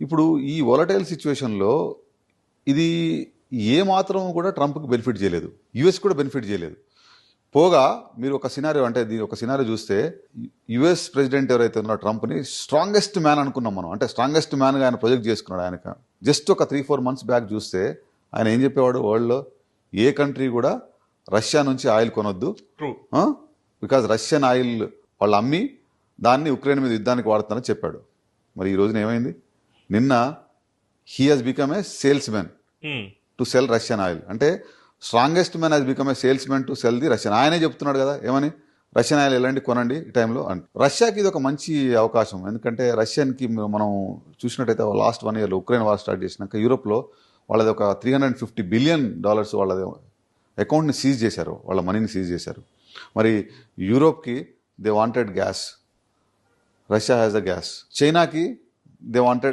ఇప్పుడు ఈ వోలటైల్ సిచ్యువేషన్లో ఇది ఏ మాత్రం కూడా ట్రంప్కి బెనిఫిట్ చేయలేదు, యుఎస్ కూడా బెనిఫిట్ చేయలేదు. పోగా మీరు ఒక సినారియో అంటే దీని ఒక సినారియో చూస్తే యుఎస్ ప్రెసిడెంట్ ఎవరైతే ఉన్నారో ట్రంప్ని స్ట్రాంగెస్ట్ మ్యాన్ అనుకున్నాం మనం. అంటే స్ట్రాంగెస్ట్ మ్యాన్గా ఆయన ప్రొజెక్ట్ చేసుకున్నాడు. ఆయనకు జస్ట్ ఒక 3-4 months బ్యాక్ చూస్తే ఆయన ఏం చెప్పేవాడు, వరల్డ్లో ఏ కంట్రీ కూడా రష్యా నుంచి ఆయిల్ కొనొద్దు, బికాజ్ రష్యన్ ఆయిల్ వాళ్ళు అమ్మి దాన్ని ఉక్రెయిన్ మీద యుద్ధానికి వాడుతున్నారని చెప్పాడు. మరి ఈ రోజున ఏమైంది? నిన్న he has become a salesman to sell Russian oil. అంటే strongest man has become a salesman to sell the Russian. ఆయనే చెప్తున్నాడు కదా ఏమని, రష్యన్ ఆయిల్ ఎలాంటి కొనండి ఈ టైంలో అని. రష్యాకి ఇది ఒక మంచి అవకాశం. ఎందుకంటే రష్యన్కి మనం చూసినట్టయితే last 1 year Ukraine war start చేసినాక యూరోప్లో వాళ్ళది ఒక $350 billion వాళ్ళది అకౌంట్ని సీజ్ చేశారు, వాళ్ళ మనీని సీజ్ చేశారు. మరి యూరోప్కి they wanted gas, Russia has the gas. చైనాకి దే వాంటెడ్